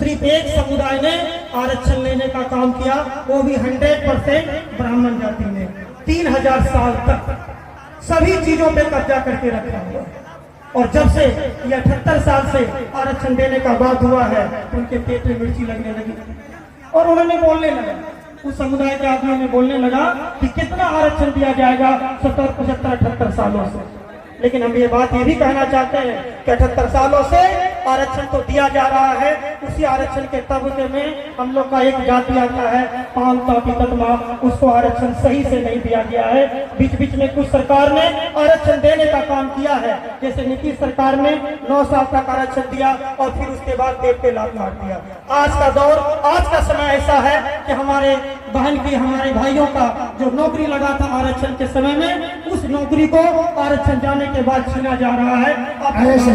सिर्फ एक समुदाय ने आरक्षण लेने का काम किया, वो भी 100% ब्राह्मण जाति ने। 3000 साल तक सभी चीजों पे कब्जा करके रखा हुआ, और जब से ये 78 साल से आरक्षण देने का बात हुआ है, उनके पेट में मिर्ची लगने लगी और उन्होंने बोलने लगा, उस समुदाय के आदमी ने बोलने लगा कि कितना आरक्षण दिया जाएगा 70, 75, 78 सालों से। लेकिन हम ये बात ये भी कहना चाहते हैं कि 78 सालों से आरक्षण तो दिया जा रहा है, उसी आरक्षण के तबके में हम लोग का एक जाति आता है पांता पितमा, उसको आरक्षण सही से नहीं दिया गया है। बीच बीच में कुछ सरकार ने आरक्षण देने का काम किया है, जैसे नीतीश सरकार ने 9 साल तक आरक्षण दिया और फिर उसके बाद पेट पे लात मार दिया। आज का दौर, आज का समय ऐसा है कि हमारे बहन की, हमारे भाइयों का जो नौकरी लगा था आरक्षण के समय में, उस नौकरी को आरक्षण जाने के बाद छीना जा रहा है। हमेशा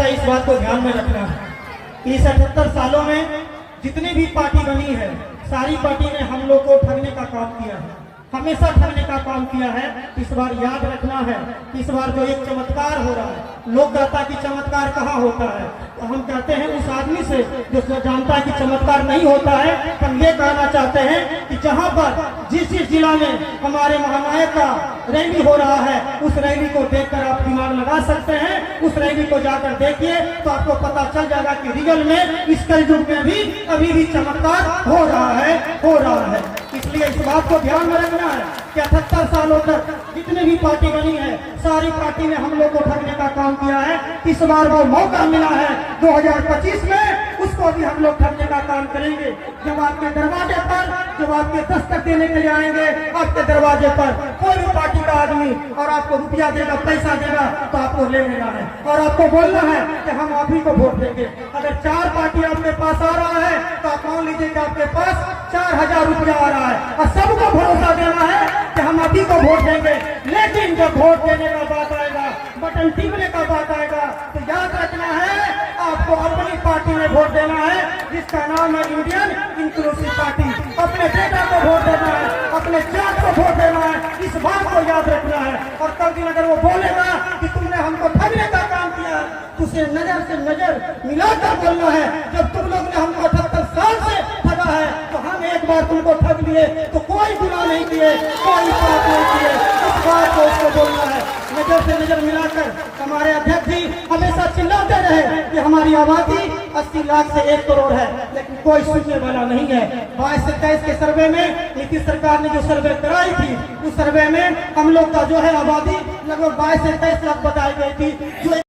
इस बात को ध्यान में रखना है। इस 78 सालों में जितनी भी पार्टी बनी है, सारी पार्टी ने हम लोग को ठगने का काम किया है, हमेशा ठगने का काम किया है। इस बार याद रखना है, इस बार जो एक चमत्कार हो रहा है, लोग कहता है कि चमत्कार कहाँ होता है, तो हम कहते हैं उस आदमी से जो जानता है कि चमत्कार नहीं होता है, हम ये कहना चाहते हैं कि जहाँ पर जिस जिला में हमारे महानायक का रैली हो रहा है, उस रैली को देखकर आप दिमाग लगा सकते हैं। उस रैली को जाकर देखिए तो आपको पता चल जाएगा कि रियल में इस कलयुग में भी अभी भी चमत्कार हो रहा है। इसलिए इस बात को ध्यान में रखना है कि 78 सालों तक जितनी भी पार्टी बनी है, सारी पार्टी ने हम लोग को ठगने का काम किया है। इस बार वो मौका मिला है 2025 में, उसको भी हम लोग ठगने का काम करेंगे। जब आपके दरवाजे पर, जब आपके दस्तक देने के लिए आएंगे, आपके दरवाजे पर कोई भी पार्टी का आदमी और आपको रुपया देगा, पैसा देगा, तो आपको ले लेना है और आपको बोलना है कि हम आप ही को वोट देंगे। अगर 4 पार्टी आपके पास आ रहा है तो आप मान लीजिए कि आपके पास 4000 रुपया आ रहा है और सबको भरोसा देना है कि हम अभी को वोट देंगे। लेकिन जब वोट देने का बात आएगा, बटन टिपने का बात आएगा, तो याद रखना है आपको अपनी पार्टी में वोट देना है, जिसका नाम है इंडियन इंक्लूसिव पार्टी। अपने बेटा को वोट देना है, अपने जात को वोट देना है, इस बात को याद रखना है। और कल दिन अगर वो बोलेगा कि तुमने हमको ठगने का काम किया, तो उसे नजर से नजर मिलाकर बोलना है, जब तुम लोग ने हमको 78 साल से ठगा है, तो हम एक बार तुमको ठग लिए तो कोई गुनाह नहीं किए, कोई पाप नहीं किए। इस बात को उसको बोलना है, नजर से नजर मिलाकर। हमारे अध्यक्ष जी हमेशा चिल्लाते रहे कि हमारी आबादी 80 लाख से 1 करोड़ है, लेकिन कोई सुनने वाला नहीं है। 22 से 23 के सर्वे में नीतीश सरकार ने जो सर्वे कराई थी, उस सर्वे में हम लोग का जो है आबादी लगभग 22 से 23 लाख बताई गई थी, जो